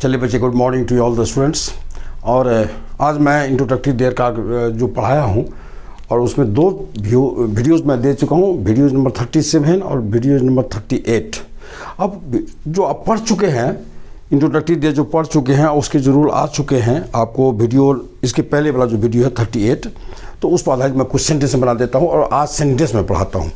चलिए बच्चे, good morning to all the students. और आज मैं इंट्रोडक्टरी देयर का जो पढ़ाया हूँ और उसमें दो वीडियोज़ मैं दे चुका हूँ, वीडियोज़ नंबर 37 और वीडियोज़ नंबर 38। अब जो आप पढ़ चुके हैं इंट्रोडक्टरी देयर जो पढ़ चुके हैं उसके ज़रूर आ चुके हैं आपको वीडियो। इसके पहले वाला जो वीडियो है 38, तो उस पर आधारित मैं कुछ सेंटेंस बना देता हूँ और आज सेंटेंस में पढ़ाता हूँ।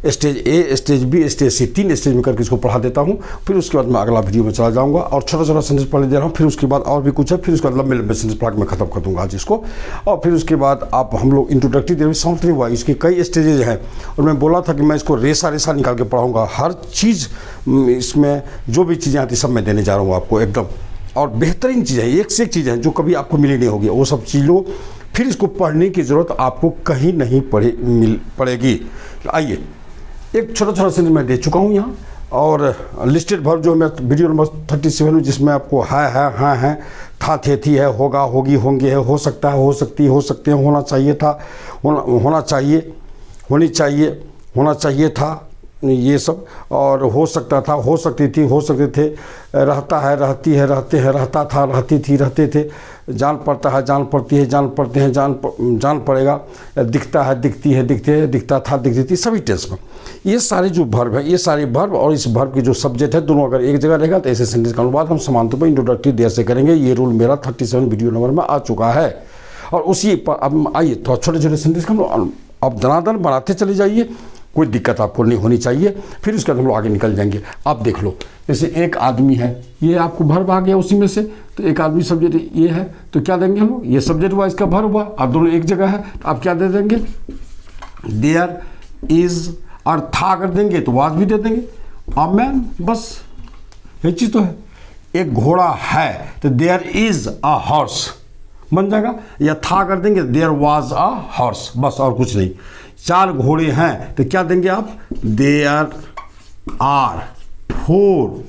स्टेज ए, स्टेज बी, स्टेज सी, 3 स्टेज में करके इसको पढ़ा देता हूँ। फिर उसके बाद मैं अगला वीडियो में चला जाऊँगा और छोटा छोटा सेंटेंस पढ़ दे रहा हूँ। फिर उसके बाद और भी कुछ है, फिर उसके बाद लंबे लंबे सेंटेंस पढ़ा के मैं खत्म कर दूँगा आज इसको। और फिर उसके बाद आप हम लोग इंट्रोडक्टरी देयर समथिंग हुआ, इसके कई स्टेजेज हैं और मैं बोला था कि मैं इसको रेसा रेसा निकाल के पढ़ाऊँगा। हर चीज़ इसमें जो भी चीज़ें आती सब मैं देने जा रहा हूँ आपको एकदम, और बेहतरीन चीज़ें, एक से एक चीज़ है जो कभी आपको मिली नहीं होगी। वो सब चीज़ों फिर इसको पढ़ने की ज़रूरत आपको कहीं नहीं पड़ेगी। आइए, एक छोटा छोटा सेंटेंस मैं दे चुका हूँ यहाँ, और लिस्टेड वर्ब जो मैं वीडियो नंबर 37 में जिसमें आपको है, हाँ है, था, थे, थी है, होगा, होगी, होंगे है, हो सकता है, हो सकती, हो सकते हैं, होना चाहिए था, होना चाहिए, होनी चाहिए, होना चाहिए था, ये सब। और हो सकता था, हो सकती थी, हो सकते थे, रहता है, रहती है, रहते हैं, रहता था, रहती थी, रहते थे, जान पड़ता है, जान पड़ती है, जान पड़ते हैं, जान पड़ेगा, दिखता है, दिखती है, दिखते हैं, दिखता था, दिखती थी, सभी टेंस में ये सारे जो वर्ब है, ये सारे वर्ब और इस वर्ब की जो सब्जेक्ट है दोनों अगर एक जगह रहेगा तो ऐसे सेंटेंस का अनुवाद हम समान तौर पर इंट्रोडक्टरी देयर से करेंगे। ये रूल मेरा 37 वीडियो नंबर में आ चुका है। और उसी पर अब आइए थोड़ा छोटे छोटे सेंटेंस का अब दनादन बनाते चले जाइए, कोई दिक्कत आपको नहीं होनी चाहिए। फिर उसके बाद हम लोग आगे निकल जाएंगे। आप देख लो, जैसे एक आदमी है, ये आपको वर्ब आ गया उसी में से, तो एक आदमी सब्जेक्ट ये है, तो क्या देंगे हम लोग, ये सब्जेक्ट हुआ, इसका वर्ब हुआ, और दोनों एक जगह है तो आप क्या दे देंगे, देयर इज। और था अगर देंगे तो वाज भी दे देंगे, अ मैन, बस ये चीज़ तो है। एक घोड़ा है तो देयर इज अ हॉर्स बन जाएगा, या था कर देंगे देयर वाज अ हॉर्स, बस और कुछ नहीं। 4 घोड़े हैं तो क्या देंगे आप, देयर आर 4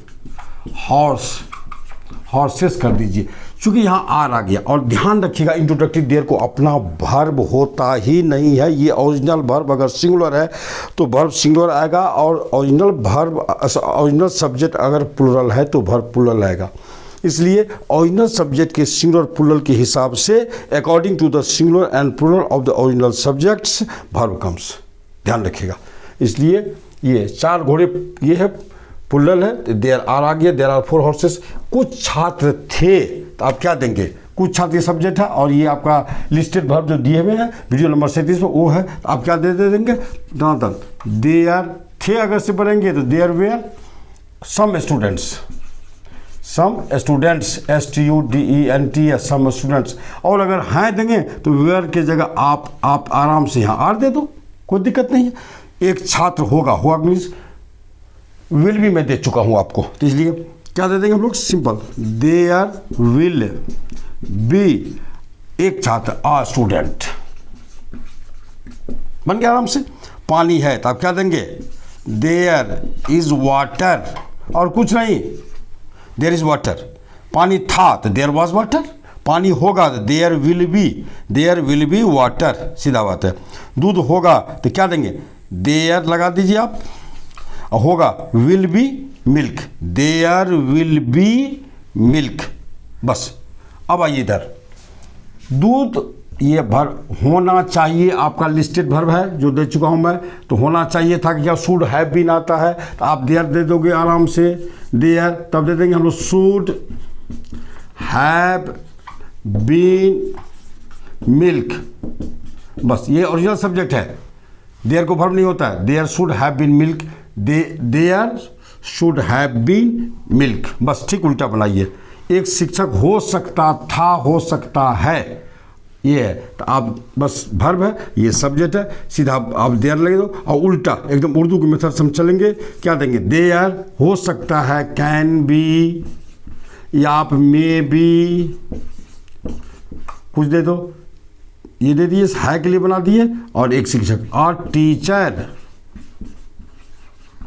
हॉर्सेस कर दीजिए, चूंकि यहाँ आर आ गया। और ध्यान रखिएगा इंट्रोडक्टरी देयर को अपना वर्ब होता ही नहीं है। ये ओरिजिनल वर्ब अगर सिंगुलर है तो वर्ब सिंगुलर आएगा, और ओरिजिनल सब्जेक्ट अगर प्लूरल है तो वर्ब प्लूरल आएगा। इसलिए ओरिजिनल सब्जेक्ट के सिंगुलर प्लूरल के हिसाब से according to the singular and plural of the original subjects verb comes, ध्यान रखिएगा। इसलिए ये 4 घोड़े ये है प्लूरल है, देयर आर आ गया, देयर आर 4 हॉर्सेस। कुछ छात्र थे तो आप क्या देंगे, कुछ छात्र ये सब्जेक्ट है, और ये आपका लिस्टेड वर्ब जो दिए हुए हैं वीडियो नंबर 37 में वो है, तो आप क्या दे देंगे, देयर थे अगर से बढ़ेंगे तो there were some students, STUDENTS, some students. और अगर हैं देंगे तो वेयर के जगह आप आराम से यहाँ आर दे दो, कोई दिक्कत नहीं है। एक छात्र होगा मीन्स विल भी मैं दे चुका हूँ आपको, तो इसलिए क्या दे देंगे हम लोग, सिंपल, देयर विल बी, एक छात्र, अ स्टूडेंट बन गया आराम से। पानी है तो आप क्या देंगे, देयर इज वाटर, और कुछ नहीं, देयर इज वाटर। पानी था तो देयर वाज वाटर, पानी होगा तो देयर विल बी वाटर, सीधा बात है। दूध होगा तो क्या देंगे, देयर लगा दीजिए आप, होगा will be milk, there will be milk, बस। अब आइए इधर, दूध ये वर्ब होना चाहिए, आपका लिस्टेड वर्ब है जो दे चुका हूं मैं, तो होना चाहिए था कि क्या शुड हैव बीन आता है तो आप देयर दे दोगे आराम से, देयर, तब दे देंगे हम लोग शुड हैव बीन मिल्क, बस। ये ओरिजिनल सब्जेक्ट है, देयर को वर्ब नहीं होता है, there should have been milk, there should have been milk, बस। ठीक उल्टा बनाइए, एक शिक्षक हो सकता था, हो सकता है, ये है, तो आप बस वर्ब है, ये सब्जेक्ट है, सीधा आप देयर लगे दो, और उल्टा एकदम उर्दू के मेथड से हम चलेंगे, क्या देंगे, देयर हो सकता है, कैन बी, या आप मे बी, कुछ दे दो, ये दे दिए, है के लिए बना दिए, और एक शिक्षक, और टीचर,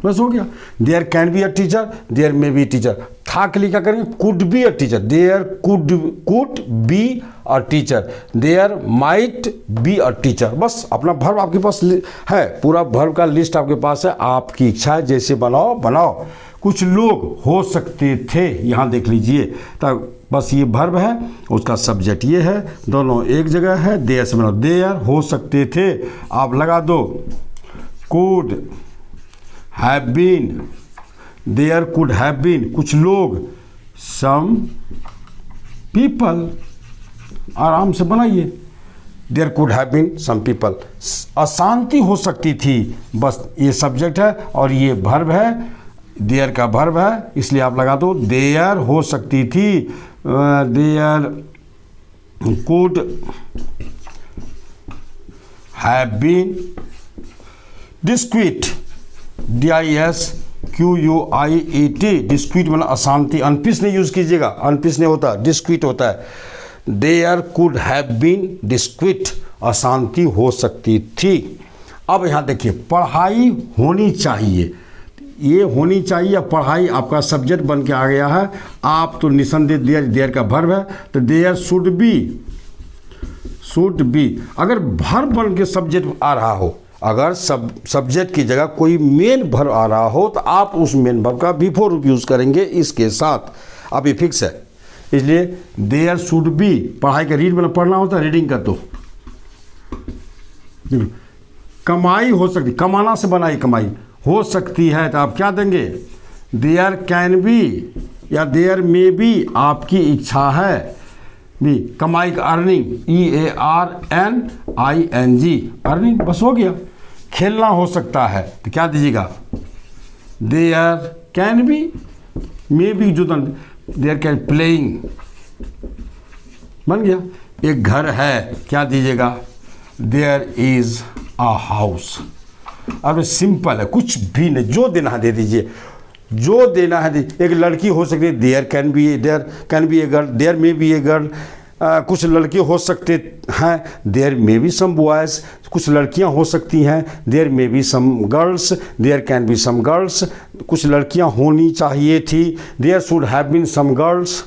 बस हो गया। There can be a teacher, there may be teacher. था के लिए क्या करेंगे, could be a teacher, there could be a teacher, there might be a teacher, बस। अपना वर्ब आपके पास है, पूरा वर्ब का लिस्ट आपके पास है, आपकी इच्छा है जैसे बनाओ, कुछ लोग हो सकते थे, यहाँ देख लीजिए। तो बस ये वर्ब है, उसका सब्जेक्ट ये है, दोनों एक जगह है। देयर से मतलब देयर, हो सकते थे आप लगा दो could have been, there could have been कुछ लोग, सम पीपल, आराम से बनाइए। There could have been some people, अशांति हो सकती थी, बस ये सब्जेक्ट है और ये वर्ब है, देयर का वर्ब है, इसलिए आप लगा दो देयर हो सकती थी, there could have been disquiet, DISQUIET, disquiet मतलब अशांति, अनपीस नहीं यूज कीजिएगा, अनपीस नहीं होता, डिस्क्वीट होता है। देयर कुड हैव बीन डिस्क्वीट, अशांति हो सकती थी। अब यहाँ देखिए पढ़ाई होनी चाहिए, ये होनी चाहिए, पढ़ाई आपका सब्जेक्ट बन के आ गया है। आप तो निसंदेह देयर का वर्ब है, तो देयर शुड बी, अगर वर्ब बन के सब्जेक्ट आ रहा हो, अगर सब्जेक्ट की जगह कोई मेन वर्ब आ रहा हो तो आप उस मेन वर्ब का बिफोर यूज़ करेंगे इसके साथ। अब ये फिक्स है, इसलिए देयर शुड बी, पढ़ाई का रीड मतलब पढ़ना होता है, रीडिंग कर दो। कमाई हो सकती, कमाना से बनाई कमाई हो सकती है, तो आप क्या देंगे, देयर कैन बी या देयर मे बी, आपकी इच्छा है भी। कमाई का अर्निंग, EARNING, अर्निंग, बस हो गया। खेलना हो सकता है तो क्या दीजिएगा, there can be, may be जो देयर कैन प्लेइंग, बन गया। एक घर है, क्या दीजिएगा, देयर इज अ हाउस। अब सिंपल है, कुछ भी नहीं, जो देना है दे दीजिए, जो देना है। एक लड़की हो सकती है, there can be a girl, there may be a girl, कुछ लड़के हो सकते हैं, there may be some boys, कुछ लड़कियां हो सकती हैं, there may be some girls, there can be some girls, कुछ लड़कियां होनी चाहिए थी, there should have been some girls.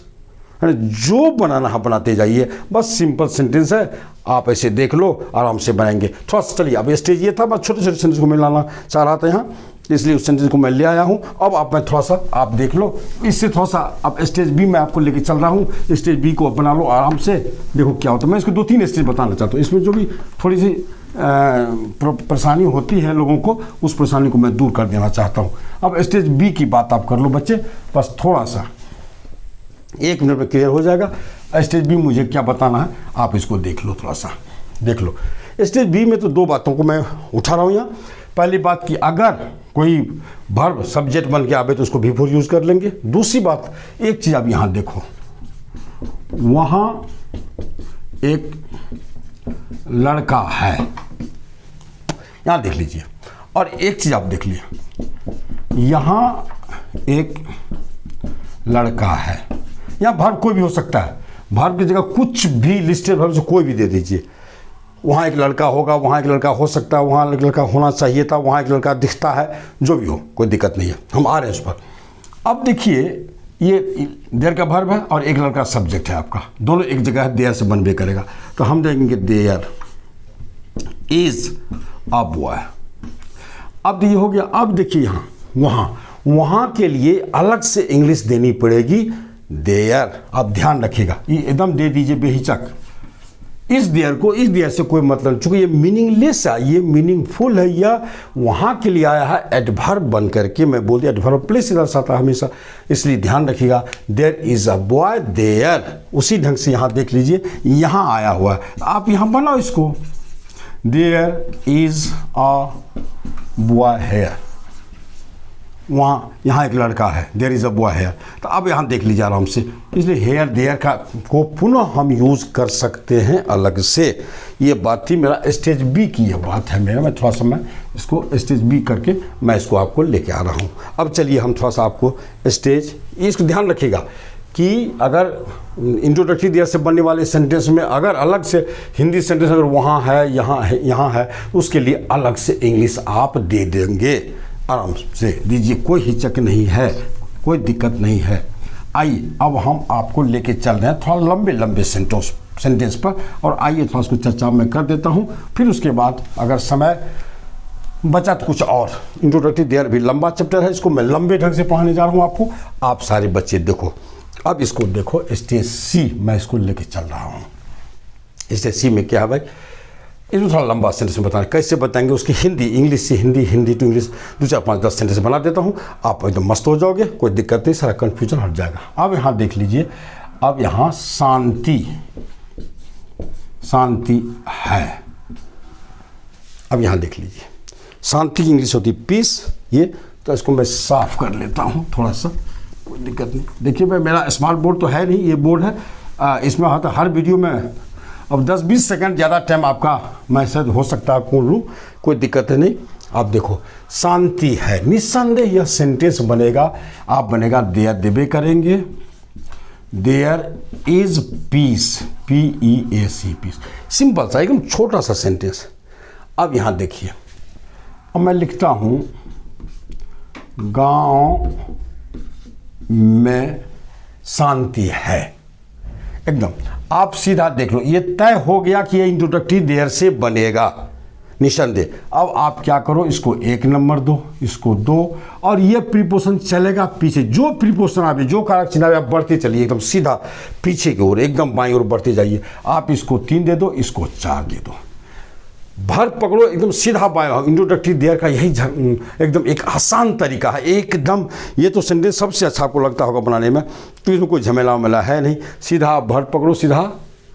जो बनाना है बनाते जाइए, बस सिंपल सेंटेंस है, आप ऐसे देख लो, आराम से बनाएंगे। थोड़ा सा चलिए, अब स्टेज ये था, बस छोटे छोटे सेंटेंस को मैं लाना चाह रहा था यहाँ, इसलिए उस सेंटेंस को मैं ले आया हूँ। अब आप मैं थोड़ा सा आप देख लो, इससे थोड़ा सा अब स्टेज बी में आपको लेके चल रहा हूँ, स्टेज बी को बना लो आराम से, देखो क्या होता है। मैं इसको 2-3 स्टेज बताना चाहता हूँ, इसमें जो भी थोड़ी सी परेशानी होती है लोगों को, उस परेशानी को मैं दूर कर देना चाहता हूँ। अब स्टेज बी की बात आप कर लो बच्चे, बस थोड़ा सा 1 मिनट में क्लियर हो जाएगा। स्टेज बी मुझे क्या बताना है, आप इसको देख लो, थोड़ा सा देख लो। स्टेज बी में तो 2 बातों को मैं उठा रहा हूँ यहाँ। पहली बात कि अगर कोई वर्ब सब्जेक्ट बन के आवे तो उसको बिफोर यूज़ कर लेंगे। दूसरी बात, एक चीज़ आप यहाँ देखो, वहाँ एक लड़का है, यहाँ देख लीजिए, और एक चीज़ आप देख लीजिए, यहाँ एक लड़का है। यहाँ वर्ब कोई भी हो सकता है, वर्ब की जगह कुछ भी लिस्टेड वर्ब से कोई भी दे दीजिए। वहाँ एक लड़का होगा, वहाँ एक लड़का हो सकता है, वहाँ एक लड़का होना चाहिए था, वहाँ एक लड़का दिखता है, जो भी हो कोई दिक्कत नहीं है, हम आ रहे हैं उस पर। अब देखिए, ये देयर का वर्ब है और एक लड़का सब्जेक्ट है आपका, दोनों एक जगह है, देयर से बनबे करेगा, तो हम देखेंगे देयर इज अ बॉय। अब ये हो गया। अब देखिए यहाँ, वहाँ के लिए अलग से इंग्लिश देनी पड़ेगी, देयर। अब ध्यान रखिएगा, ये एकदम दे दीजिए बेहिचक। इस देयर से कोई मतलब, चूंकि ये मीनिंगलेस है, ये मीनिंगफुल है, या वहाँ के लिए आया है एडवर्ब बन करके। मैं बोल दिया एडवर्ब प्लेस दर्शाता है हमेशा, इसलिए ध्यान रखिएगा। There is a boy, there उसी ढंग से यहाँ देख लीजिए, यहाँ आया हुआ है, आप यहाँ बनाओ इसको, there is a boy here, वहाँ यहाँ एक लड़का है, there is a boy here. तो अब यहाँ देख लीजिए आराम से, इसलिए हेयर देयर का को पुनः हम यूज़ कर सकते हैं अलग से। ये बात थी मेरा स्टेज बी की, ये बात है मेरा। मैं थोड़ा सा मैं इसको स्टेज बी करके मैं इसको आपको लेके आ रहा हूँ। अब चलिए हम थोड़ा सा आपको स्टेज, इसको ध्यान रखिएगा कि अगर इंट्रोडक्टरी देयर से बनने वाले सेंटेंस में अगर अलग से हिंदी सेंटेंस अगर वहाँ है, यहाँ है, उसके लिए अलग से इंग्लिश आप दे देंगे। आराम से दीजिए, कोई हिचक नहीं है, कोई दिक्कत नहीं है। आइए अब हम आपको लेके चल रहे हैं थोड़ा लंबे सेंटेंस पर, और आइए थोड़ा उसको चर्चा में कर देता हूँ। फिर उसके बाद अगर समय बचा तो कुछ और। इंट्रोडक्टरी देयर भी लंबा चैप्टर है, इसको मैं लंबे ढंग से पढ़ाने जा रहा हूँ आपको। आप सारे बच्चे देखो, अब इसको देखो स्टेज सी मैं इसको लेके चल रहा हूँ। स्टेज सी में क्या है भाई, इसमें थोड़ा लंबा सेंटेंस बताना, कैसे बताएंगे उसकी हिंदी, इंग्लिश से Hindi, Hindi to English 2 4 5 10 sentence बना देता हूँ, आप एकदम मस्त हो जाओगे, कोई दिक्कत नहीं, सारा कन्फ्यूजन हट जाएगा। अब यहाँ देख लीजिए, अब यहाँ शांति, शांति है। अब यहाँ देख लीजिए, शांति की इंग्लिश होती है पीस, ये तो इसको मैं साफ कर लेता हूँ थोड़ा सा, कोई दिक्कत नहीं। देखिए भाई मेरा स्मार्ट बोर्ड तो है नहीं, ये बोर्ड है, इसमें होता हर वीडियो में अब 10-20 सेकंड ज़्यादा टाइम आपका मैसेज हो सकता है खोल लूँ, कोई दिक्कत नहीं। आप देखो शांति है, निस्संदेह यह सेंटेंस बनेगा, आप बनेगा देयर देबे करेंगे, there is peace, PEAC peace, simple सा एकदम छोटा सा सेंटेंस। अब यहाँ देखिए, अब मैं लिखता हूँ गांव में शांति है, एकदम आप सीधा देख लो, ये तय हो गया कि ये इंट्रोडक्टरी देयर से बनेगा निसंदेह। अब आप क्या करो, इसको 1 नंबर दो, इसको 2, और ये प्रीपोजिशन चलेगा पीछे, जो प्रीपोजिशन आवे, जो कारक चिन्ह आवे, आप बढ़ते चलिए एकदम सीधा पीछे की ओर, एकदम बाईं ओर बढ़ते जाइए। आप इसको 3 दे दो, इसको 4 दे दो, भर पकड़ो एकदम सीधा बाएं। इंट्रोडक्टरी देयर का यही एकदम एक आसान तरीका है एकदम। ये तो सेंटेंस सबसे अच्छा आपको लगता होगा बनाने में, तो इसमें कोई झमेला वमेला है नहीं, सीधा आप भर पकड़ो, सीधा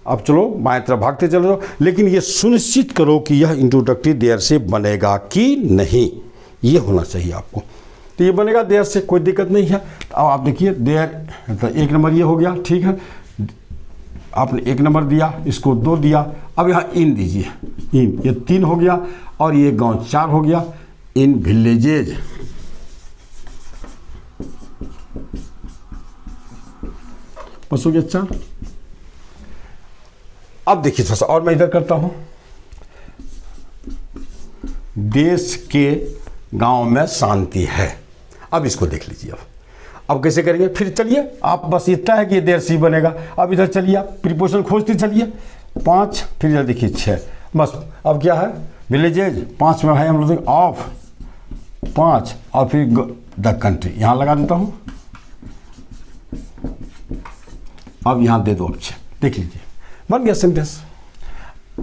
आप चलो बाएं तरफ भागते चले जाओ, लेकिन ये सुनिश्चित करो कि यह इंट्रोडक्टरी देयर से बनेगा कि नहीं, ये होना चाहिए आपको। तो ये बनेगा देयर से, कोई दिक्कत नहीं है। अब आप देखिए देयर तो 1 नंबर ये हो गया, ठीक है, आपने 1 नंबर दिया, इसको 2 दिया। अब यहाँ इन दीजिए, इन, ये 3 हो गया, और ये गांव 4 हो गया। इन विलेजेज, बस हो गया 4। अब देखिए थोड़ा सा और मैं इधर करता हूं, देश के गांव में शांति है। अब इसको देख लीजिए, अब कैसे करेंगे, फिर चलिए आप, बस इतना है कि ये देर से बनेगा। अब इधर चलिए आप प्रीपोजिशन खोजते चलिए, 5, फिर इधर देखिए 6, बस। अब क्या है, विलेजेज 5 में है हम लोग ऑफ 5, और फिर द कंट्री यहाँ लगा देता हूँ। अब यहाँ दे दो, अब 6, देख लीजिए बन गया सेंटेंस।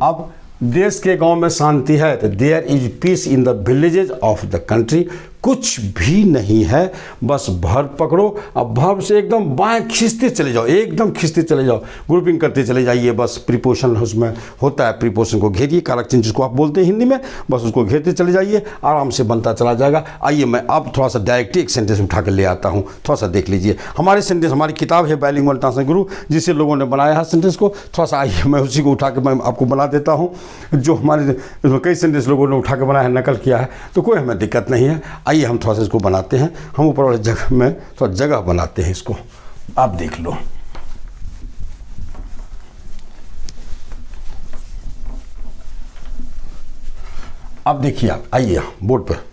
अब देश के गांव में शांति है, तो there is peace in the villages of the country, कुछ भी नहीं है, बस भर पकड़ो। अब भर से एकदम बाएं खींचते चले जाओ, एकदम खींचते चले जाओ, ग्रुपिंग करते चले जाइए, बस प्रीपोजिशन उसमें होता है, प्रीपोजिशन को घेरिए, कारक चिन्ह जिसको आप बोलते हैं हिंदी में, बस उसको घेरते चले जाइए, आराम से बनता चला जाएगा। आइए मैं अब थोड़ा सा डायरेक्ट एक सेंटेंस उठा कर ले आता हूँ, थोड़ा सा देख लीजिए। हमारे सेंटेंस, हमारी किताब है बाइलिंगुअल ट्रांसलेशन गुरु, जिससे लोगों ने बनाया है सेंटेंस को, थोड़ा सा आइए मैं उसी को उठा के मैं आपको बना देता हूँ, जो हमारे कई सेंटेंस लोगों ने उठा के बनाया है, नकल किया है, तो कोई हमें दिक्कत नहीं है। आइए हम थोड़ा सा इसको बनाते हैं, हम ऊपर वाले जगह में थोड़ा जगह बनाते हैं इसको, आप देख लो। अब देखिए आप आइए बोर्ड पर,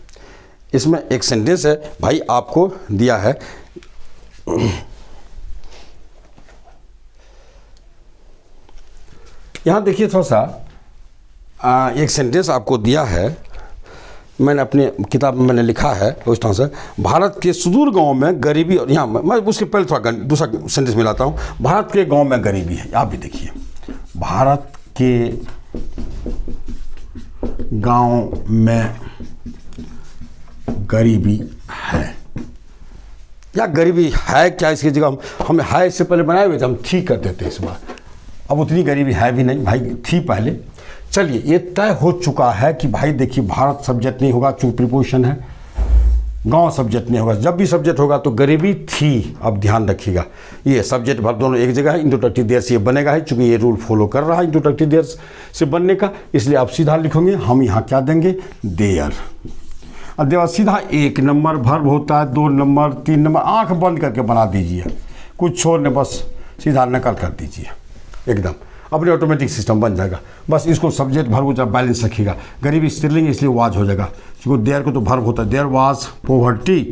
इसमें एक सेंटेंस है भाई, आपको दिया है, यहाँ देखिए थोड़ा सा एक सेंटेंस आपको दिया है, मैंने अपने किताब में मैंने लिखा है उस तरह से, भारत के सुदूर गांव में गरीबी, और यहाँ मैं उसके पहले थोड़ा दूसरा सेंटेंस मिलाता हूँ, भारत के गांव में गरीबी है। आप भी देखिए, भारत के गांव में गरीबी है, या गरीबी है क्या, इसकी जगह हम है इससे पहले बनाए हुए थे, हम ठीक कर देते इस बार। अब उतनी गरीबी है भी नहीं भाई, थी पहले। चलिए ये तय हो चुका है कि भाई देखिए, भारत सब्जेक्ट नहीं होगा चूंकि प्रीपोजिशन है, गांव सब्जेक्ट नहीं होगा, जब भी सब्जेक्ट होगा तो गरीबी थी। अब ध्यान रखिएगा, ये सब्जेक्ट भर दोनों एक जगह है, इंट्रोडक्टरी देयर से ये बनेगा है, चूंकि ये रूल फॉलो कर रहा है इंट्रोडक्टरी देयर से बनने का, इसलिए आप सीधा लिखोगे, हम यहाँ क्या देंगे, देयर। अब देवर सीधा 1 नंबर वर्ब होता है, 2 नंबर 3 नंबर, आंख बंद करके बना दीजिए, कुछ छोड़ने, बस सीधा नकल कर दीजिए, एकदम अपने ऑटोमेटिक सिस्टम बन जाएगा। बस इसको सब्जेक्ट वर्ब जब बैलेंस रखिएगा, गरीबी स्त्रीलिंग इसलिए वाज हो जाएगा, क्योंकि देयर को तो वर्ब होता है, there was poverty,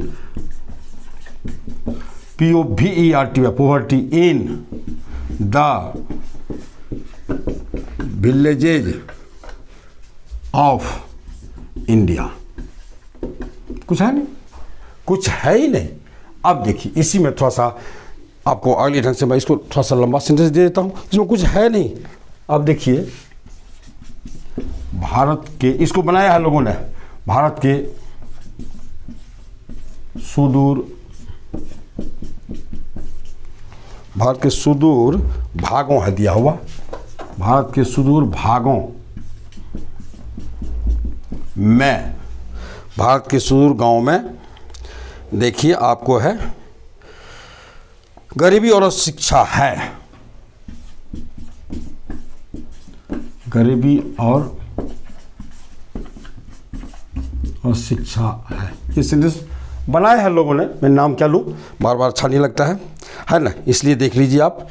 POVERT, poverty in the villages of India. कुछ है नहीं, कुछ है ही नहीं। अब देखिए इसी में थोड़ा सा आपको अगले ढंग से मैं इसको थोड़ा सा लंबा सेंटेंस दे देता हूँ, इसमें कुछ है नहीं। अब देखिए भारत के, इसको बनाया है लोगों ने, भारत के सुदूर भागों है दिया हुआ, भारत के सुदूर भागों में, भारत के सुदूर गांव में देखिए आपको है गरीबी और शिक्षा है, गरीबी और शिक्षा है। ये सेंटेंस बनाया है लोगों ने, मैं नाम क्या लूँ, बार बार अच्छा नहीं लगता है ना, इसलिए देख लीजिए आप।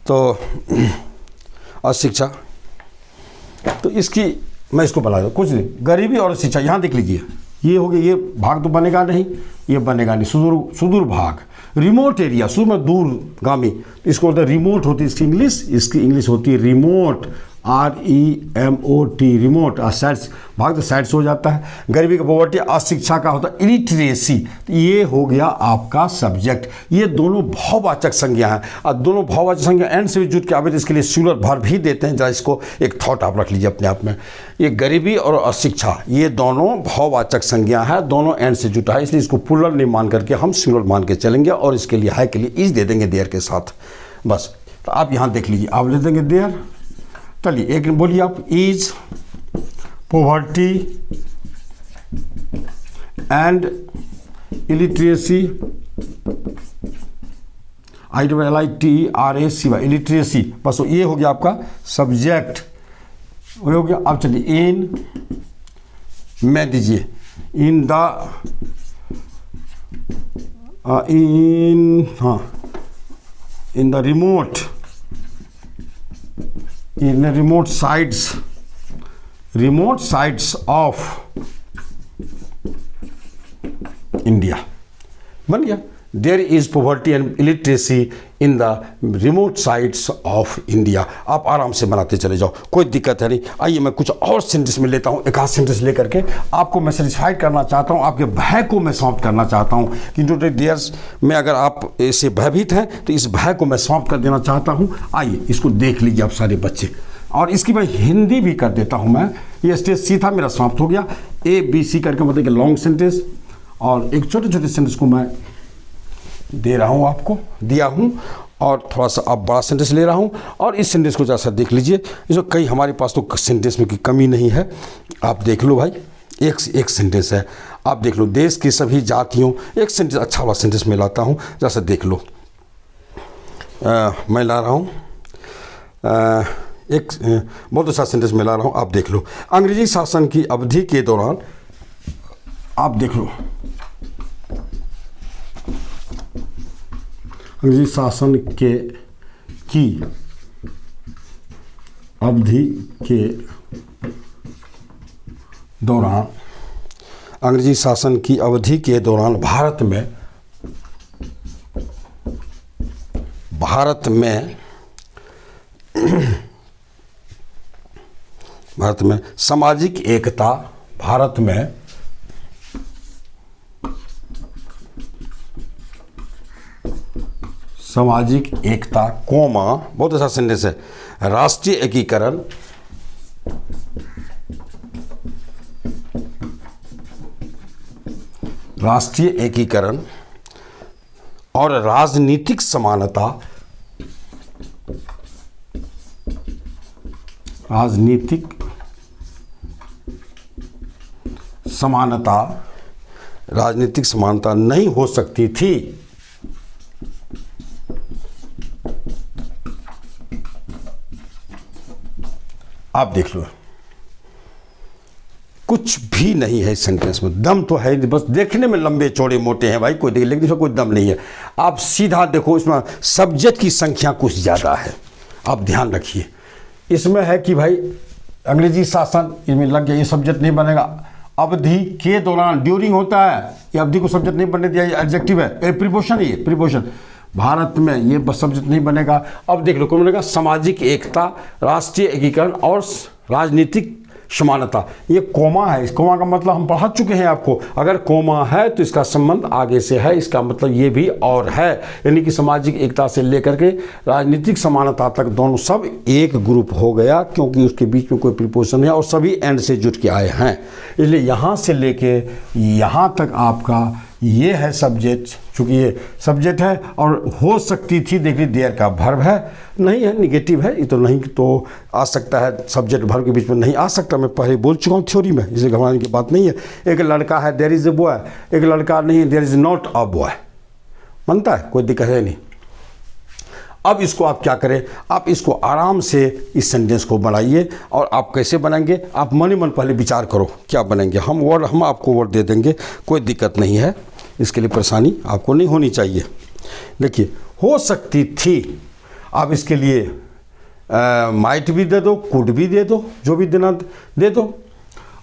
तो अशिक्षा, तो इसकी मैं इसको बना दूँ, कुछ नहीं, गरीबी और शिक्षा, यहाँ देख लीजिए, ये हो गया, ये भाग तो बनेगा नहीं, ये बनेगा नहीं, सुदूर भाग, रिमोट एरिया, सुदूर में दूरगामी, इसको होता है रिमोट, होती है इसकी इंग्लिश होती है रिमोट, REMOT, रिमोट। साइड्स भाग तो साइड्स हो जाता है। गरीबी का पॉवर्टी, अशिक्षा का होता है इलिटरेसी। तो ये हो गया आपका सब्जेक्ट। ये दोनों भाववाचक संज्ञा हैं, और दोनों भाववाचक संज्ञा एंड से जुट के आवे, इसके लिए सिंगुलर वर्ब भी देते हैं। जरा इसको एक थॉट आप रख लीजिए अपने आप में, ये गरीबी और अशिक्षा ये दोनों भाववाचक संज्ञा है, दोनों एंड से जुटा है, इसलिए इसको प्लूरल नहीं मान करके हम सिंगुलर मान के चलेंगे, और इसके लिए है के लिए इज दे देंगे देयर के साथ बस। तो आप यहाँ देख लीजिए, आप ले देंगे देयर। चलिए एक बोलिए आप, is poverty and illiteracy, ILITERACY, illiteracy, बस ये हो गया आपका सब्जेक्ट, हो गया। अब चलिए इन में दीजिए, in the remote, in the remote sides of India, बन गया। There is poverty and illiteracy in the remote sides of India। आप आराम से बनाते चले जाओ, कोई दिक्कत है नहीं। आइए मैं कुछ और सेंटेंस में लेता हूँ, एक आध सेंटेंस लेकर के आपको मैं सेटिस्फाइड करना चाहता हूँ, आपके भय को मैं समाप्त करना चाहता हूँ कि जो देयर्स में अगर आप इससे भयभीत हैं तो इस भय को मैं समाप्त कर देना चाहता हूँ। आइए इसको देख लीजिए आप सारे बच्चे, और इसकी मैं हिंदी भी कर देता हूँ मैं। ये स्टेज सीधा मेरा समाप्त हो गया, ABC करके मतलब कि लॉन्ग सेंटेंस, और एक छोटे छोटे सेंटेंस को मैं दे रहा हूँ, आपको दिया हूँ, और थोड़ा सा अब बड़ा सेंटेंस ले रहा हूँ। और इस सेंटेंस को जैसा देख लीजिए, इसमें कई हमारे पास तो सेंटेंस में की कमी नहीं है, आप देख लो भाई, एक सेंटेंस है, आप देख लो। देश की सभी जातियों, एक सेंटेंस अच्छा वाला सेंटेंस में लाता हूँ, जैसा देख लो। मैं ला रहा हूँ एक बहुत अच्छा सेंटेंस में ला रहा हूँ, आप देख लो। अंग्रेजी शासन की अवधि के दौरान, आप देख लो, अंग्रेजी शासन की अवधि के दौरान, अंग्रेजी शासन की अवधि के दौरान भारत में सामाजिक एकता, भारत में सामाजिक एकता, कोमा, बहुत अच्छा सेंटेंस है, राष्ट्रीय एकीकरण, राष्ट्रीय एकीकरण और राजनीतिक समानता, राजनीतिक समानता नहीं हो सकती थी। आप देख लो, कुछ भी नहीं है इस सेंटेंस में, दम तो है, बस देखने में लंबे चौड़े मोटे हैं भाई, कोई लेकिन इसमें कोई दम नहीं है। आप सीधा देखो, इसमें सब्जेक्ट की संख्या कुछ ज़्यादा है, आप ध्यान रखिए। इसमें है कि भाई अंग्रेजी शासन, इसमें लग गया, ये सब्जेक्ट नहीं बनेगा। अवधि के दौरान, ड्यूरिंग होता है, ये अवधि को सब्जेक्ट नहीं बनने दिया, ये एडजेक्टिव है, प्रीपोजिशन है, ये प्रीपोजिशन। भारत में ये सब्जेक्ट नहीं बनेगा। अब देख लो कौन बनेगा, सामाजिक एकता, राष्ट्रीय एकीकरण और राजनीतिक समानता। ये कोमा है, इस कोमा का मतलब हम पढ़ा चुके हैं आपको। अगर कोमा है तो इसका संबंध आगे से है, इसका मतलब ये भी और है, यानी कि सामाजिक एकता से लेकर के राजनीतिक समानता तक दोनों सब एक ग्रुप हो गया, क्योंकि उसके बीच में कोई प्रीपोजिशन है और सभी एंड से जुट के आए हैं। इसलिए यहाँ से लेके यहाँ तक आपका ये है सब्जेक्ट, चूँकि ये सब्जेक्ट है और हो सकती थी, देखिए देयर का वर्ब है, नहीं है निगेटिव है, ये तो नहीं तो आ सकता है, सब्जेक्ट वर्ब के बीच में नहीं आ सकता। मैं पहले बोल चुका हूँ थ्योरी में, इसे घबराने की बात नहीं है। एक लड़का है, देयर इज़ ए बॉय, एक लड़का नहीं, there is not a boy, बनता है, कोई दिक्कत है नहीं। अब इसको आप क्या करें, आप इसको आराम से इस सेंटेंस को बनाइए। और आप कैसे बनाएंगे, आप मन ही मन पहले विचार करो क्या बनेंगे। हम आपको वर्ड दे देंगे, कोई दिक्कत नहीं है, इसके लिए परेशानी आपको नहीं होनी चाहिए। देखिए, हो सकती थी, आप इसके लिए माइट भी दे दो, कुड भी दे दो, जो भी देना दे दो।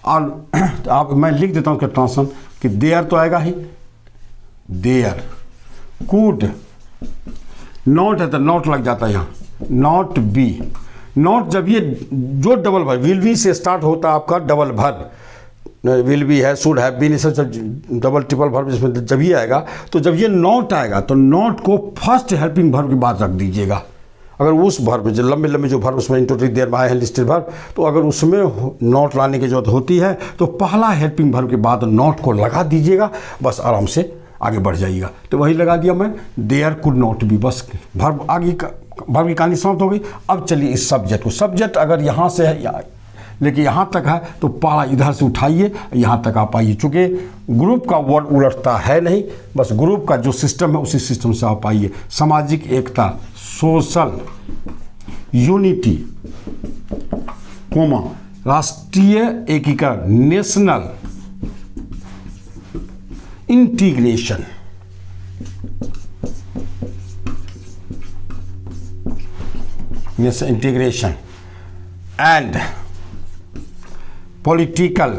और आप, मैं लिख देता हूँ उसका ट्रांसलेशन कि देयर तो आएगा ही, देयर, कुड, नॉट है तो नॉट लग जाता है यहाँ, नॉट बी, नॉट जब ये जो डबल वर्ब, विल बी से स्टार्ट होता है आपका डबल वर्ब, विल बी है, शुड हैव बीन, सब डबल ट्रिपल वर्ब जिसमें जब ये आएगा, तो जब ये नॉट आएगा तो नॉट को फर्स्ट हेल्पिंग वर्ब के बाद रख दीजिएगा। अगर उस वर्ब में जो लंबे जो वर्ब उसमें इंट्रोडक्टिव देयर में आए हैं लिस्टेड वर्ब, तो अगर उसमें नॉट लाने की जरूरत होती है तो पहला हेल्पिंग वर्ब के बाद नॉट को लगा दीजिएगा, बस आराम से आगे बढ़ जाइएगा। तो वही लगा दिया मैं, देयर कुड नॉट बी, बस वर्ब आगे वर्ब की कहानी समाप्त हो गई। अब चलिए इस सब्जेक्ट को, सब्जेक्ट अगर यहाँ से है लेकिन यहाँ तक है तो पहला इधर से उठाइए, यहाँ तक आप आइए। चूँकि ग्रुप का वर्ड उलटता है नहीं, बस ग्रुप का जो सिस्टम है उसी सिस्टम से आप आइए। सामाजिक एकता, सोशल यूनिटी, कोमा, राष्ट्रीय एकीकरण, national integration, national integration and political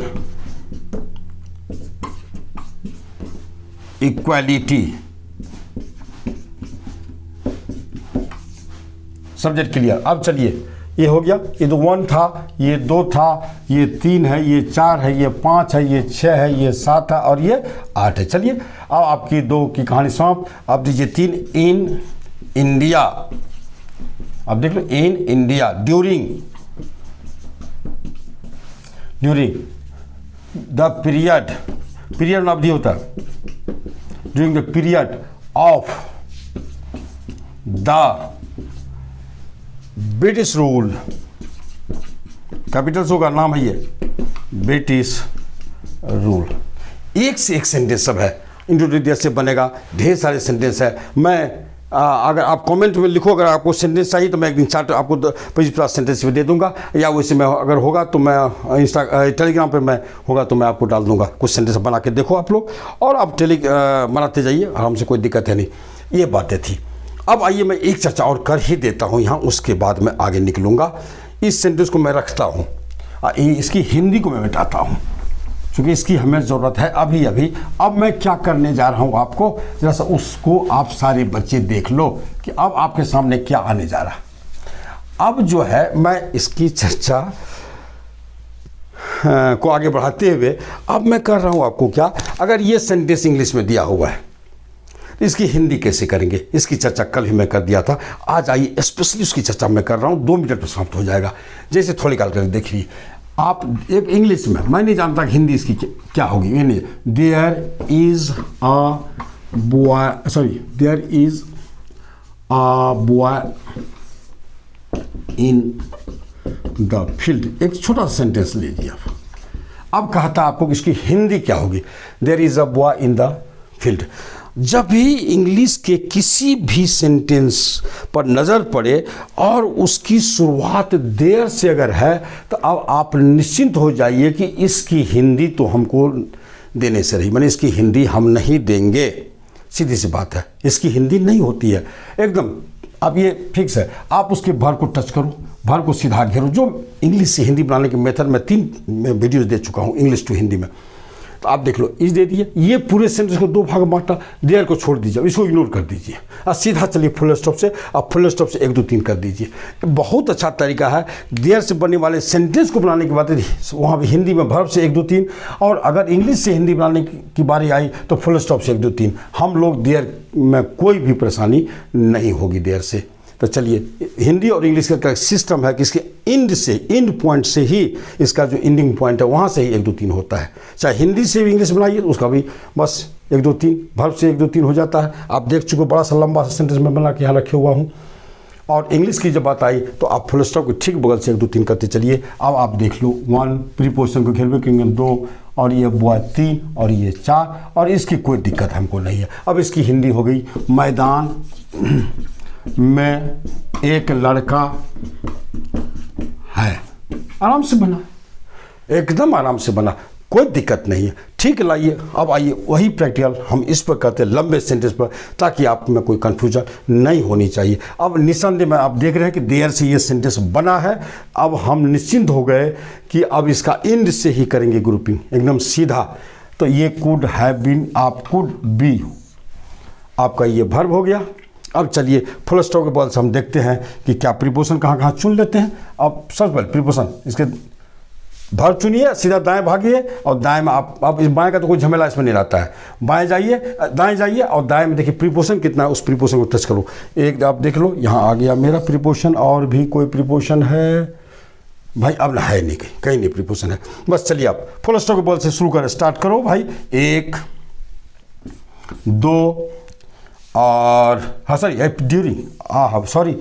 equality. Subject clear. अब चलिए, ये हो गया, ये तो 1 था, ये 2 था, ये 3 है, ये 4 है, ये 5 है, ये 6 है, ये 7 है और ये 8 है। चलिए अब आपकी 2 की कहानी समाप्त। अब दीजिए 3, इन इंडिया, अब देख लो, in India, during the period, period अवधि होता है, during the period of the British rule, capital show का नाम है ये, ब्रिटिश रूल। एक से एक सेंटेंस सब है, इंट्रोडक्टिव से बनेगा, ढेर सारे सेंटेंस है। मैं अगर आप कमेंट में लिखो, अगर आपको सेंटेंस चाहिए तो मैं एक दिन चार्ट आपको 25-50 सेंटेंस भी दे दूंगा, या वैसे मैं अगर होगा तो मैं टेलीग्राम पे मैं होगा तो मैं आपको डाल दूंगा। कुछ सेंटेंस बना के देखो आप लोग, और आप बनाते जाइए, आराम से, कोई दिक्कत है नहीं। ये बातें थी। अब आइए मैं एक चर्चा और कर ही देता हूँ यहाँ, उसके बाद मैं आगे निकलूँगा। इस सेंटेंस को मैं रखता हूँ, इसकी हिंदी को मैं मिटाता हूँ, क्योंकि इसकी हमें ज़रूरत है अभी अभी। अब मैं क्या करने जा रहा हूँ आपको, जरा सा उसको आप सारे बच्चे देख लो कि अब आपके सामने क्या आने जा रहा। अब जो है मैं इसकी चर्चा को आगे बढ़ाते हुए अब मैं कर रहा हूँ आपको क्या, अगर ये सेंटेंस इंग्लिश में दिया हुआ है तो इसकी हिंदी कैसे करेंगे, इसकी चर्चा कल भी मैं कर दिया था। आज आइए स्पेशली उसकी चर्चा मैं कर रहा हूँ, 2 मिनट में समाप्त हो जाएगा। जैसे थोड़ी काल कर देखिए आप, एक इंग्लिश में, मैं नहीं जानता कि हिंदी इसकी क्या होगी, ये नहीं, there is a boy, sorry, there is a boy in the field. एक छोटा सा सेंटेंस लीजिए आप। अब कहता आपको कि इसकी हिंदी क्या होगी, there is a boy in the field. जब भी इंग्लिश के किसी भी सेंटेंस पर नज़र पड़े और उसकी शुरुआत देर से अगर है, तो अब आप निश्चिंत हो जाइए कि इसकी हिंदी तो हमको देने से रही, मैंने इसकी हिंदी हम नहीं देंगे। सीधी सी बात है, इसकी हिंदी नहीं होती है एकदम। अब ये फिक्स है, आप उसके भर को टच करो, भर को सीधा घेरो। जो इंग्लिश से हिंदी बनाने के मेथड में 3 वीडियोज़ दे चुका हूँ इंग्लिश टू हिंदी में। तो आप देख लो इस दे दिए, ये पूरे सेंटेंस को दो भाग में बांटा, देयर को छोड़ दीजिए, इसको इग्नोर कर दीजिए और सीधा चलिए फुल स्टॉप से, अब फुल स्टॉप से 1 2 3 कर दीजिए। बहुत अच्छा तरीका है देयर से बनने वाले सेंटेंस को बनाने की बात है, वहाँ भी हिंदी में वर्ब से 1 2 3, और अगर इंग्लिश से हिंदी बनाने की बारी आई तो फुल स्टॉप से 1 2 3। हम लोग देयर में कोई भी परेशानी नहीं होगी देयर से। तो चलिए हिंदी और इंग्लिश का सिस्टम है कि इसके इंड से, इंड पॉइंट से ही इसका जो एंडिंग पॉइंट है वहाँ से ही 1 2 3 होता है। चाहे हिंदी से भी इंग्लिश बनाइए तो उसका भी बस 1 2 3 वर्ब से 1 2 3 हो जाता है। आप देख चुके, बड़ा सा लंबा सा सेंटेंस में बना के यहाँ रखे हुआ हूँ। और इंग्लिश की जब बात आई तो आप फुल स्टॉप को ठीक बगल से 1 2 3 करते चलिए। अब आप देख लो 1 प्रीपोजिशन को घेरवे करेंगे 2, और ये बॉय 3, और ये 4, और इसकी कोई दिक्कत हमको नहीं है। अब इसकी हिंदी हो गई, मैदान में एक लड़का है। आराम से बना, एकदम आराम से बना, कोई दिक्कत नहीं है। ठीक लाइए। अब आइए वही प्रैक्टिकल हम इस पर करते हैं, लंबे सेंटेंस पर, ताकि आप में कोई कंफ्यूजन नहीं होनी चाहिए। अब निसंदेह में आप देख रहे हैं कि देयर से ये सेंटेंस बना है। अब हम निश्चिंत हो गए कि अब इसका एंड से ही करेंगे ग्रुपिंग, एकदम सीधा। तो ये कुड हैव बीन, आप कुड बी, आपका ये वर्ब हो गया। अब चलिए फुल स्टॉप के बाद से हम देखते हैं कि क्या प्रीपोजिशन कहाँ कहाँ चुन लेते हैं। अब सबसे पहले प्रीपोजिशन, इसके वर्ब चुनिए, सीधा दाएं भागिए, और दाएं में आप इस बाएं का तो कोई झमेला इसमें नहीं रहता है। बाएं जाइए, दाएं जाइए, और दाएं में देखिए प्रीपोजिशन कितना है, उस प्रीपोजिशन को टच करो। एक आप देख लो, यहाँ आ गया मेरा प्रीपोजिशन। और भी कोई प्रीपोजिशन है भाई? अब ना है नहीं, कहीं नहीं प्रीपोजिशन है। बस चलिए आप फुल स्टॉप के बॉल से शुरू करें, स्टार्ट करो भाई। 1 2, और हाँ सॉरी ड्यूरिंग, हाँ सॉरी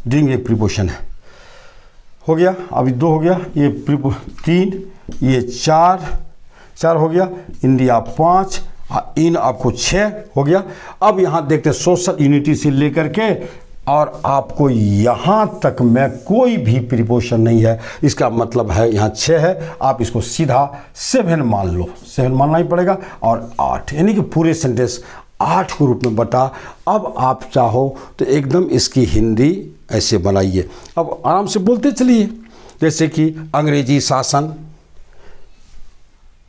ड्यूरिंग एक प्रीपोजिशन है, हो गया। अभी 2 हो गया, ये 3, ये 4 हो गया, इंडिया 5, इन आपको 6 हो गया। अब यहाँ देखते हैं सोशल यूनिटी से लेकर के और आपको यहाँ तक में कोई भी प्रीपोजिशन नहीं है। इसका मतलब है यहाँ 6 है, आप इसको सीधा 7 मान लो, 7 मानना ही पड़ेगा। और 8, यानी कि पूरे सेंटेंस 8 के रूप में बटा। अब आप चाहो तो एकदम इसकी हिंदी ऐसे बनाइए। अब आराम से बोलते चलिए, जैसे कि अंग्रेजी शासन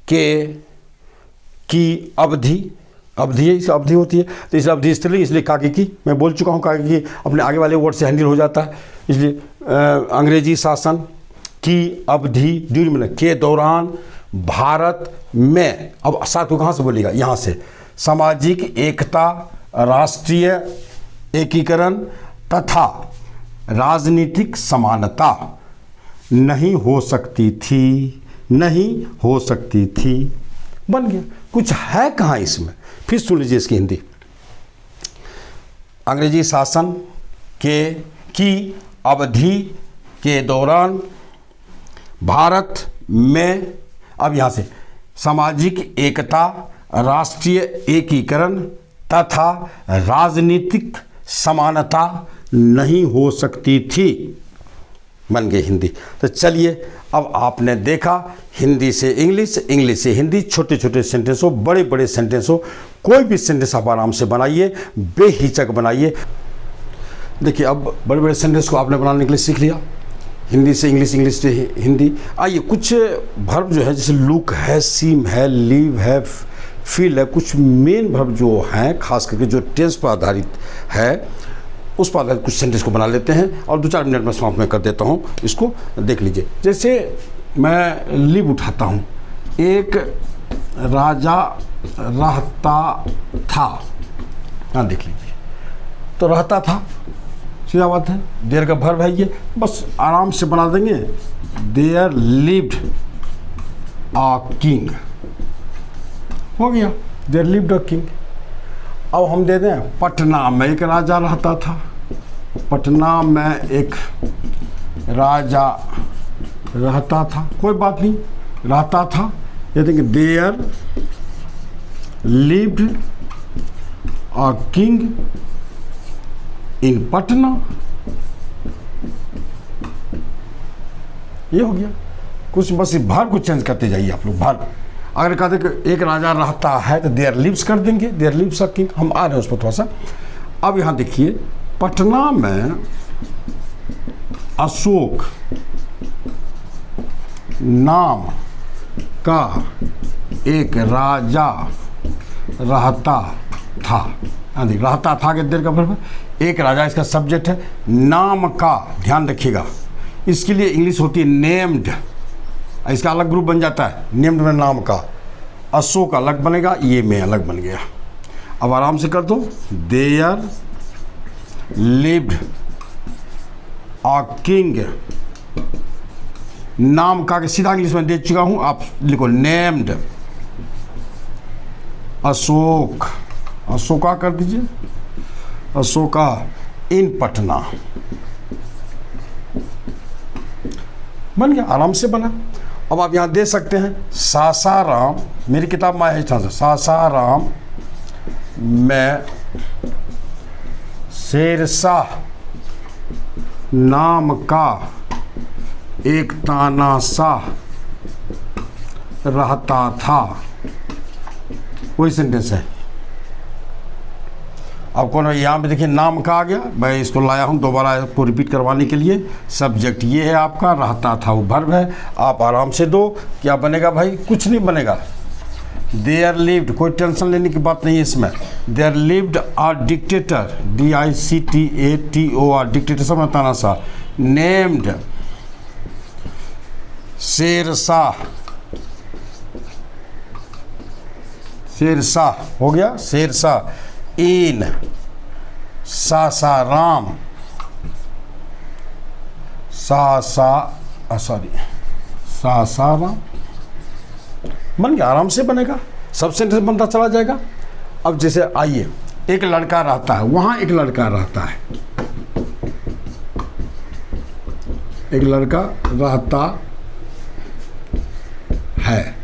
की अवधि है, इस अवधि होती है, तो इस अवधि स्त्रीलिंग, इसलिए काकी की, मैं बोल चुका हूँ काकी की अपने आगे वाले वर्ड से हैंडल हो जाता है, इसलिए अंग्रेजी शासन की अवधि ड्यूरिंग के दौरान भारत में। अब साथ को कहाँ से बोलेगा? यहाँ से। सामाजिक एकता, राष्ट्रीय एकीकरण तथा राजनीतिक समानता नहीं हो सकती थी, बन गया। कुछ है कहाँ इसमें? फिर सुन लीजिए इसकी हिंदी। अंग्रेजी शासन की अवधि के दौरान भारत में, अब यहाँ से सामाजिक एकता, राष्ट्रीय एकीकरण तथा राजनीतिक समानता नहीं हो सकती थी, बन गई हिंदी। तो चलिए अब आपने देखा हिंदी से इंग्लिश, इंग्लिश से हिंदी, छोटे छोटे सेंटेंस हो, बड़े बड़े सेंटेंस हो, कोई भी सेंटेंस आप आराम से बनाइए, बेहिचक बनाइए। देखिए अब बड़े बड़े सेंटेंस को आपने बनाने के लिए सीख लिया, हिंदी से इंग्लिश, इंग्लिश से हिंदी। आइए कुछ वर्ब जो है, जैसे लुक है, सीम है, लीव है, फील है, कुछ मेन वर्ब जो हैं खास करके जो टेंस पर आधारित है, उस पर आधारित कुछ सेंटेंस को बना लेते हैं और 2-4 मिनट में समाप्त में कर देता हूँ। इसको देख लीजिए। जैसे मैं लीव उठाता हूँ, एक राजा रहता था, हाँ देख लीजिए, तो रहता था, सीधा बात है, देयर का वर्ब है ये, बस आराम से बना देंगे। देयर लिव्ड अ किंग, हो गया, देयर लिव्ड अ किंग। अब हम दे दें पटना में एक राजा रहता था, पटना में एक राजा रहता था, कोई बात नहीं, रहता था, ये देखिए there lived a king in Patna, ये हो गया। कुछ बस भार को चेंज करते जाइए आप लोग, भार। अगर कहते कि एक राजा रहता है तो देयर लिव्स कर देंगे, देयर लिव्स अ किंग, हम आ रहे हैं उस पर थोड़ा सा। अब यहाँ देखिए, पटना में अशोक नाम का एक राजा रहता था। हाँ जी, रहता था के देर का वर्ब है। एक राजा इसका सब्जेक्ट है। नाम का, ध्यान रखिएगा, इसके लिए इंग्लिश होती है नेम्ड, इसका अलग ग्रुप बन जाता है। नेम्ड में नाम का, अशोक अलग बनेगा, ये में अलग बन गया। अब आराम से कर दो। देयर लिव्ड अ किंग, नाम का के सीधा इंग्लिश में दे चुका हूं, आप लिखो नेम्ड अशोक, अशोका कर दीजिए, अशोका इन पटना, बन गया, आराम से बना। अब आप यहाँ दे सकते हैं सासाराम, मेरी किताब में है सासाराम में शेरशाह नाम का एक तानाशाह रहता था, वही सेंटेंस है। अब कौन है, यहाँ पे देखिए नाम का आ गया, मैं इसको लाया हूँ दोबारा इसको रिपीट करवाने के लिए। सब्जेक्ट ये है आपका, रहता था वो वर्ब है। आप आराम से दो, क्या बनेगा भाई, कुछ नहीं बनेगा। देयर लिव्ड, कोई टेंशन लेने की बात नहीं है इसमें। There lived a dictator, DICTATOR, dictator समझ तानाशाह, नेम्ड शेरशाह, शेरशाह हो गया, शेरशाह इन सासाराम, सासाराम बन गया, आराम से बनेगा, सब सेंटेंस बनता चला जाएगा। अब जैसे आइए, एक लड़का रहता है, वहाँ एक लड़का रहता है, एक लड़का रहता है,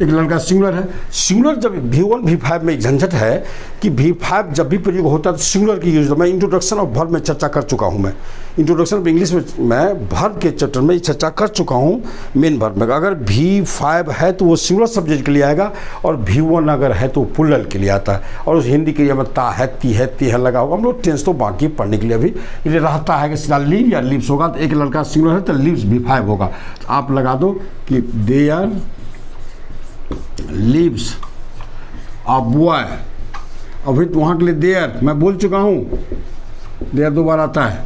एक लड़का सिंगुलर है। सिंगुलर जब V1 V5 में एक झंझट है कि V5 जब भी प्रयोग होता है तो सिंगुलर की यूज, मैं इंट्रोडक्शन और वर्ब में चर्चा कर चुका हूं। मैं इंट्रोडक्शन ऑफ इंग्लिश में मैं वर्ब के चैप्टर में चर्चा कर चुका हूं। मेन वर्ब में अगर V5 है तो वो सिंगुलर सब्जेक्ट के लिए आएगा, और V1 अगर है तो प्लूरल के लिए आता है। और उस हिंदी के लिए में ता है, ती है लगा होगा। हम लोग टेंस तो बाकी पढ़ने के लिए अभी ये रहता है कि सीधा लिव या लिव्स होगा, तो एक लड़का सिंगुलर है तो लिव्स V5 होगा। तो आप लगा दो कि देयर लिव्स अ बॉय, अभी तो वहाँ के लिए देयर मैं बोल चुका हूँ, देयर दो बार आता है,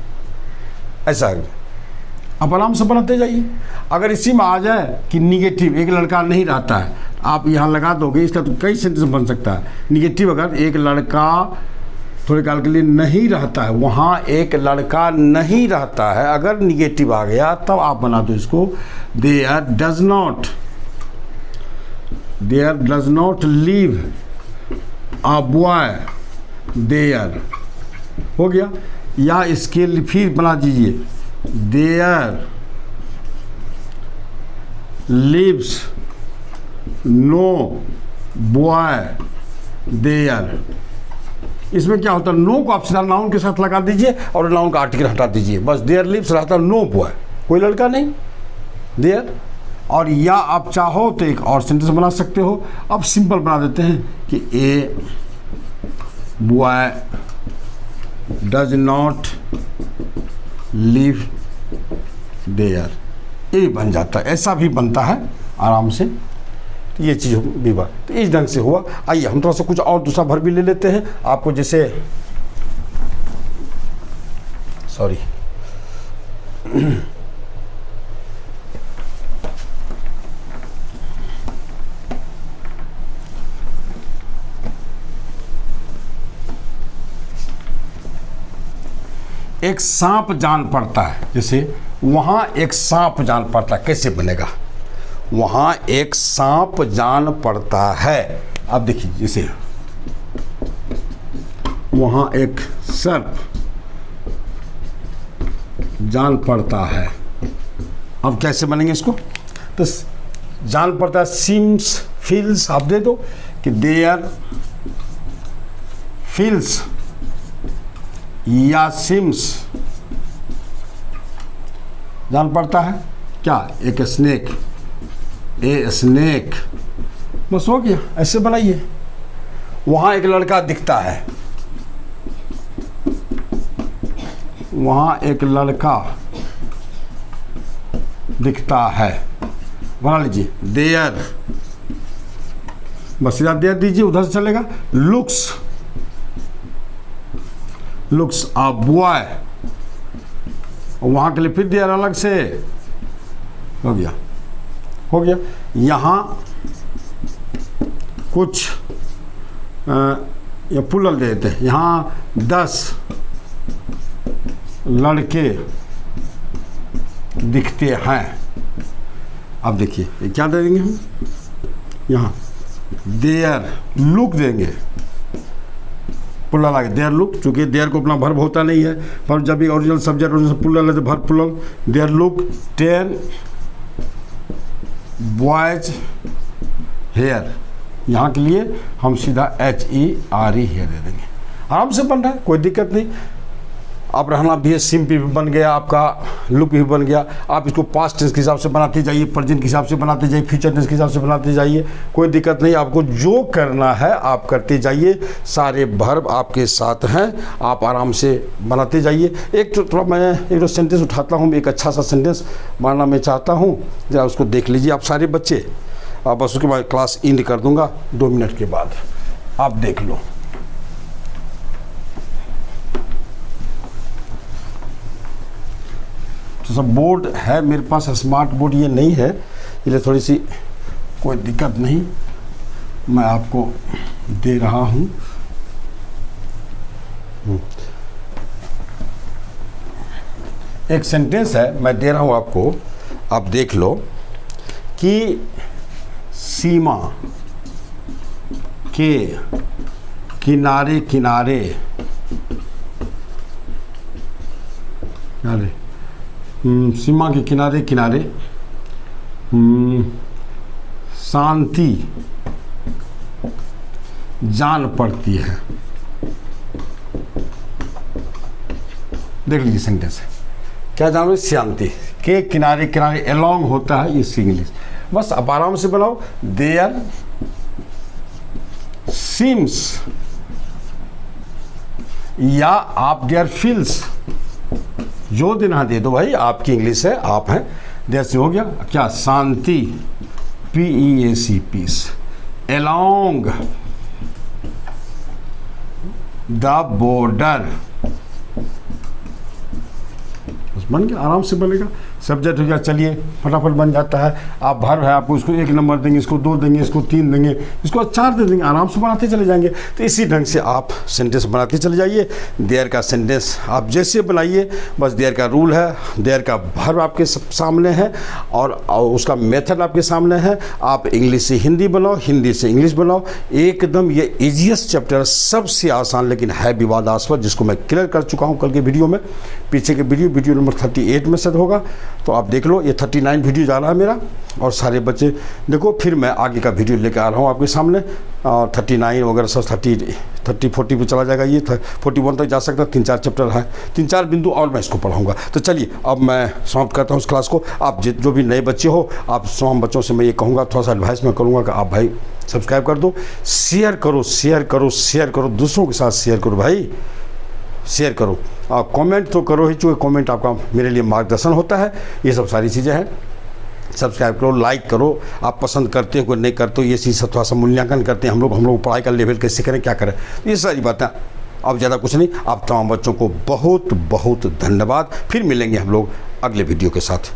ऐसा आप आराम से बनाते जाइए। अगर इसी में आ जाए कि निगेटिव, एक लड़का नहीं रहता है, आप यहाँ लगा दोगे, इसका तो कई सेंटेंस बन सकता है। निगेटिव अगर एक लड़का थोड़े काल के लिए नहीं रहता है, वहाँ एक लड़का नहीं रहता है, अगर निगेटिव आ गया तब आप बना दो इसको there does not, there does not live a boy there, हो गया। या इसके लिए फिर बना दीजिए there lives no boy there. इसमें क्या होता है, नो को आप सीधा नाउन के साथ लगा दीजिए और नाउन का आर्टिकल हटा दीजिए, बस देयर लिव्स रहता नो बॉय, कोई लड़का नहीं, देयर। और या आप चाहो तो एक और सेंटेंस बना सकते हो। अब सिंपल बना देते हैं कि a boy does not live there, ये बन जाता है, ऐसा भी बनता है आराम से। तो ये चीज़ भी बात तो इस ढंग से हुआ। आइए हम थोड़ा सा कुछ और दूसरा भर भी ले लेते हैं आपको, जैसे सॉरी एक सांप जान पड़ता है, जैसे वहाँ एक सांप जान पड़ता है, कैसे बनेगा, वहाँ एक सांप जान पड़ता है। अब देखिए जैसे वहाँ एक सर्प जान पड़ता है, अब कैसे बनेंगे इसको, तो जान पड़ता है सीम्स फील्स, आप दे दो कि देयर फील्स या सिम्स जान पड़ता है क्या, एक स्नेक, ए स्नेक, बस हो गया, ऐसे बनाइए। वहाँ एक लड़का दिखता है, वहाँ एक लड़का दिखता है, बना लीजिए देयर बस सीधा देयर दीजिए, उधर से चलेगा। लुक्स अ बॉय, वहाँ के लिए फिर देयर अलग से। हो गया। यहाँ कुछ या पुलल दे देते हैं। यहाँ 10 लड़के दिखते हैं। अब देखिए ये क्या दे देंगे हम, यहाँ देयर लुक देंगे, पुलल आगे देयर लुक, चूँकि देयर को अपना वर्ब होता नहीं है, पर जब भी ओरिजिनल सब्जेक्ट ओरिजिनल पुलल है तो verb plural. There look 10 boys here, यहाँ के लिए हम सीधा HERE हेयर दे देंगे। आराम से बन रहा है, कोई दिक्कत नहीं। आप रहना भी है, सिंपल भी बन गया, आपका लुक भी बन गया। आप इसको पास्ट टेंस के हिसाब से बनाते जाइए, प्रेजेंट के हिसाब से बनाते जाइए, फ्यूचर टेंस के हिसाब से बनाते जाइए, कोई दिक्कत नहीं। आपको जो करना है आप करते जाइए, सारे वर्ब आपके साथ हैं, आप आराम से बनाते जाइए। एक तो थोड़ा मैं एक सेंटेंस उठाता हूँ, एक अच्छा सा सेंटेंस मानना मैं चाहता हूँ, जरा उसको देख लीजिए आप सारे बच्चे। आप बस उसके बाद क्लास एंड कर दूंगा 2 मिनट के बाद, आप देख लो। तो सब बोर्ड है मेरे पास, स्मार्ट बोर्ड ये नहीं है, इसलिए थोड़ी सी कोई दिक्कत नहीं, मैं आपको दे रहा हूँ। एक सेंटेंस है मैं दे रहा हूँ आपको, आप देख लो कि सीमा के किनारे किनारे सीमा के किनारे किनारे शांति जान पड़ती है। देख लीजिए सेंटेंस है, क्या जान लो, शांति के किनारे किनारे एलोंग होता है, ये इंग्लिश। बस आप आराम से बनाओ, देयर सीम्स, या आप देयर फील्स, जो देना दे दो भाई, आपकी इंग्लिश है, आप हैं। देयर से हो गया क्या, शांति PEAC peace, along the border, बन गया, आराम से बनेगा। सब्जेक्ट हो गया, चलिए फटाफट बन जाता है। आप भर है, आपको इसको 1 नंबर देंगे, इसको 2 देंगे, इसको 3 देंगे, इसको 4 दे देंगे, आराम से बनाते चले जाएंगे। तो इसी ढंग से आप सेंटेंस बनाते चले जाइए। देयर का सेंटेंस आप जैसे बनाइए, बस देयर का रूल है, देयर का भर्ब आपके सामने है और उसका मेथड आपके सामने है। आप इंग्लिश से हिंदी बनाओ, हिंदी से इंग्लिश बनाओ, एकदम ये ईजीएस्ट चैप्टर, सबसे आसान लेकिन है विवादास्पद, जिसको मैं क्लियर कर चुका हूँ कल के वीडियो में। पीछे के वीडियो नंबर 38 में से होगा, तो आप देख लो। ये 39 वीडियो जा रहा है मेरा, और सारे बच्चे देखो, फिर मैं आगे का वीडियो लेकर आ रहा हूँ आपके सामने। 39 वगैरह सब 30-40 पे चला जाएगा, ये 41 तक जा सकता है। 3-4 चैप्टर है, 3-4 बिंदु और मैं इसको पढ़ाऊँगा। तो चलिए अब मैं समाप्त करता हूँ इस क्लास को। आप जो भी नए बच्चे हो, आप तमाम बच्चों से मैं ये कहूँगा, थोड़ा सा एडवाइस मैं करूँगा कि आप भाई सब्सक्राइब कर दो, शेयर करो, शेयर करो, शेयर करो, दूसरों के साथ शेयर करो भाई, शेयर करो। कमेंट तो करो ही, चूँकि कमेंट आपका मेरे लिए मार्गदर्शन होता है। ये सब सारी चीज़ें हैं। सब्सक्राइब करो, लाइक करो, आप पसंद करते हो कोई नहीं करते हो, ये चीज़ थोड़ा सा मूल्यांकन करते हैं हम लोग पढ़ाई का लेवल कैसे करें, क्या करें, ये सारी बातें। अब ज़्यादा कुछ नहीं, आप तमाम बच्चों को बहुत बहुत धन्यवाद। फिर मिलेंगे हम लोग अगले वीडियो के साथ।